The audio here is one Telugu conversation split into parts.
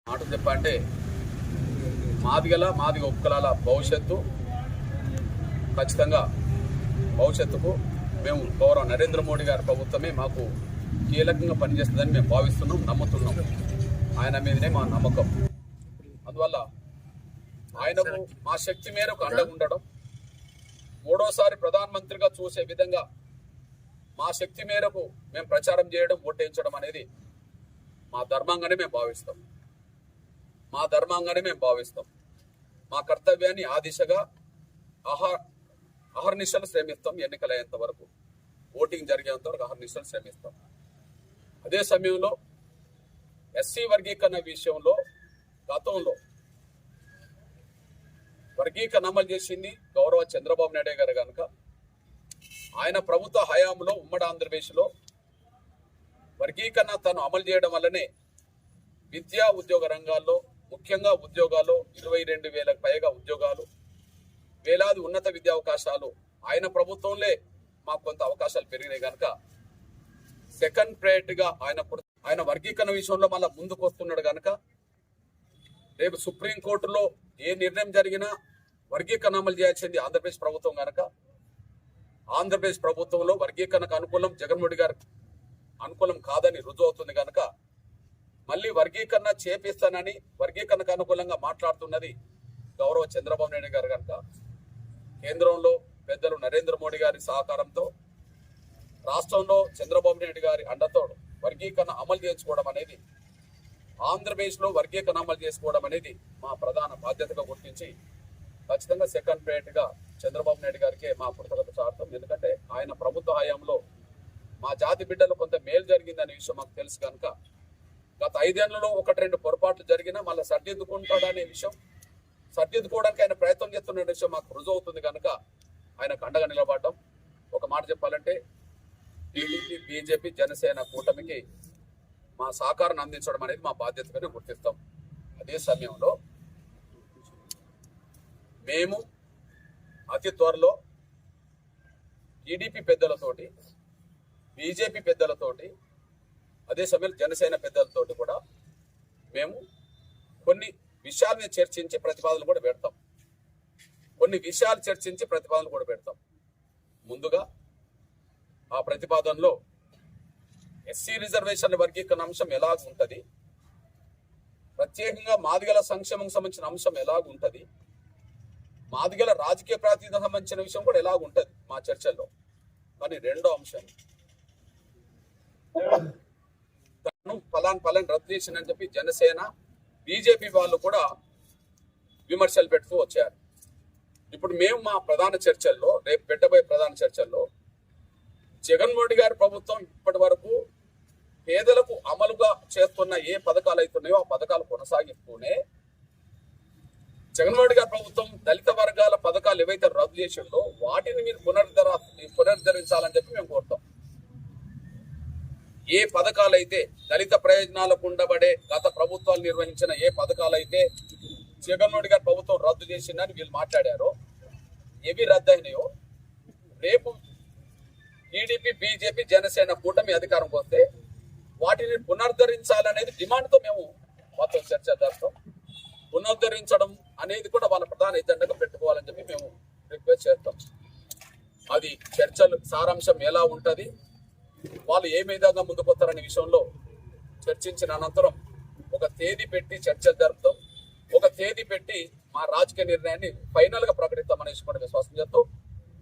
మాట చెప్పంటే మాదిగ ఒక్కలాల భవిష్యత్తు ఖచ్చితంగా భవిష్యత్తుకు మేము గౌరవ నరేంద్ర మోడీ గారి ప్రభుత్వమే మాకు కీలకంగా పనిచేస్తుందని మేము భావిస్తున్నాం, నమ్ముతున్నాం. ఆయన మీదనే మా నమ్మకం. అందువల్ల ఆయనకు మా శక్తి మేరకు అండగా ఉండడం, మూడోసారి ప్రధానమంత్రిగా చూసే విధంగా మా శక్తి మేరకు మేము ప్రచారం చేయడం, ఓటేయించడం అనేది మా ధర్మంగానే మేము భావిస్తాం. మా కర్తవ్యాన్ని ఆ దిశగా అహర్నిశలు శ్రమిస్తాం. ఎన్నికలయ్యేంత వరకు, ఓటింగ్ జరిగేంత వరకు అహర్నిశలు శ్రమిస్తాం. అదే సమయంలో ఎస్సీ వర్గీకరణ విషయంలో గతంలో వర్గీకరణ అమలు చేసింది గౌరవ చంద్రబాబు నాయుడు గారు కనుక ఆయన ప్రభుత్వ హయాంలో ఉమ్మడి ఆంధ్రప్రదేశ్లో వర్గీకరణ తను అమలు చేయడం వల్లనే విద్యా ఉద్యోగ రంగాల్లో, ముఖ్యంగా ఉద్యోగాలు 22,000కు పైగా ఉద్యోగాలు, వేలాది ఉన్నత విద్యా అవకాశాలు ఆయన ప్రభుత్వంలో మాకు కొంత అవకాశాలు పెరిగినాయి కనుక సెకండ్ ప్రయారిటీగా ఆయన వర్గీకరణ విషయంలో మళ్ళీ ముందుకు వస్తున్నాడు కనుక రేపు సుప్రీంకోర్టులో ఏ నిర్ణయం జరిగినా వర్గీకరణ అమలు చేయాల్సింది ఆంధ్రప్రదేశ్ ప్రభుత్వం కనుక ఆంధ్రప్రదేశ్ ప్రభుత్వంలో వర్గీకరణకు అనుకూలం జగన్మోహన్ గారు అనుకూలం కాదని రుజువు అవుతుంది కనుక మళ్ళీ వర్గీకరణ చేపిస్తానని వర్గీకరణకు అనుకూలంగా మాట్లాడుతున్నది గౌరవ చంద్రబాబు నాయుడు గారు కనుక కేంద్రంలో పెద్దలు నరేంద్ర మోడీ గారి సహకారంతో, రాష్ట్రంలో చంద్రబాబు నాయుడు గారి అండతో వర్గీకరణ అమలు చేసుకోవడం అనేది, ఆంధ్రప్రదేశ్లో వర్గీకరణ అమలు చేసుకోవడం అనేది మా ప్రధాన బాధ్యతగా గుర్తించి ఖచ్చితంగా సెకండ్ ప్రయారిటీగా చంద్రబాబు నాయుడు గారికే మా కృతజ్ఞత చాటుతాం. ఎందుకంటే ఆయన ప్రభుత్వ హయాంలో మా జాతి బిడ్డలు కొంత మేలు జరిగిందనే విషయం మాకు తెలుసు కనుక గత 5 ఏళ్లలో 1-2 పొరపాట్లు జరిగినా మళ్ళీ సర్దిద్దుకుంటాడనే విషయం, సర్దిద్దుకోవడానికి ఆయన ప్రయత్నం చేస్తున్న విషయం మాకు రుజువు అవుతుంది కనుక ఆయనకు అండగా నిలబడటం. ఒక మాట చెప్పాలంటే టీడీపీ, బీజేపీ, జనసేన కూటమికి మా సహకారాన్ని అందించడం అనేది మా బాధ్యతగానే గుర్తిస్తాం. అదే సమయంలో మేము అతి త్వరలో టీడీపీ పెద్దలతోటి, బీజేపీ పెద్దలతోటి, అదే సమయంలో జనసేన పెద్దలతోటి కూడా మేము కొన్ని విషయాలను చర్చించి ప్రతిపాదనలు కూడా పెడతాం. ముందుగా ఆ ప్రతిపాదనలో ఎస్సీ రిజర్వేషన్ల వర్గీకరణ అంశం ఎలాగ ఉంటుంది, ప్రత్యేకంగా మాదిగల సంక్షేమం సంబంధించిన అంశం ఎలాగ ఉంటుంది, మాదిగల రాజకీయ ప్రాతినిధ్యం సంబంధించిన విషయం కూడా ఎలాగ ఉంటుంది మా చర్చల్లో. కానీ రెండో అంశం తను పలాన్ రద్దు చేసిందని చెప్పి జనసేన, బీజేపీ వాళ్ళు కూడా విమర్శలు పెడుతూ వచ్చారు. ఇప్పుడు మేము మా ప్రధాన చర్చల్లో, రేపు పెట్టబోయే ప్రధాన చర్చల్లో జగన్మోహన్ గారి ప్రభుత్వం ఇప్పటి వరకు పేదలకు అమలుగా చేస్తున్న ఏ పథకాలు అవుతున్నాయో ఆ పథకాలు కొనసాగిస్తూనే జగన్మోహన్ గారి ప్రభుత్వం దళిత వర్గాల పథకాలు ఏవైతే రద్దు చేసిందో వాటిని మీరు పునరుద్ధరించాలని చెప్పి మేము కోరుతాం. ఏ పథకాలైతే దళిత ప్రయోజనాలకు ఉండబడే గత ప్రభుత్వాలు నిర్వహించిన ఏ పథకాలైతే జగన్మోహన్ గారి ప్రభుత్వం రద్దు చేసిందని వీళ్ళు మాట్లాడారో, ఏవి రద్దు అయినాయో రేపు టీడీపీ, బీజేపీ, జనసేన కూటమి అధికారంకి వస్తే వాటిని పునరుద్ధరించాలనేది డిమాండ్తో మేము మొత్తం చర్చ జరుపుతాం. పునరుద్ధరించడం అనేది కూడా వాళ్ళ ప్రధాన ఎజెండాగా పెట్టుకోవాలని చెప్పి మేము రిక్వెస్ట్ చేస్తాం. అది చర్చలు సారాంశం ఎలా ఉంటుంది, వాళ్ళు ఏ విధంగా ముందుకొస్తారనే విషయంలో చర్చించిన అనంతరం ఒక తేదీ పెట్టి చర్చలు జరుపుతాం. ఒక తేదీ పెట్టి మా రాజకీయ నిర్ణయాన్ని ఫైనల్ గా ప్రకటిస్తామనేసి కూడా విశ్వాసం చేస్తూ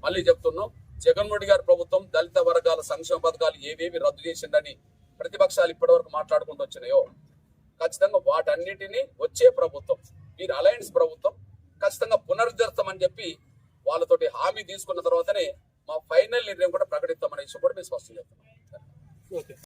మళ్ళీ చెప్తున్నాం, జగన్మోహన్ గారి ప్రభుత్వం దళిత వర్గాల సంక్షేమ పథకాలు ఏవేవి రద్దు చేసిందని ప్రతిపక్షాలు ఇప్పటివరకు మాట్లాడుకుంటూ వచ్చినాయో ఖచ్చితంగా వాటన్నిటినీ వచ్చే ప్రభుత్వం, మీరు అలయన్స్ ప్రభుత్వం ఖచ్చితంగా పునరుద్ధరిస్తామని చెప్పి వాళ్ళతోటి హామీ తీసుకున్న తర్వాతనే మా ఫైనల్ నిర్ణయం కూడా ప్రకటిస్తామనే విషయం కూడా మేము స్పష్టం చేస్తున్నాం.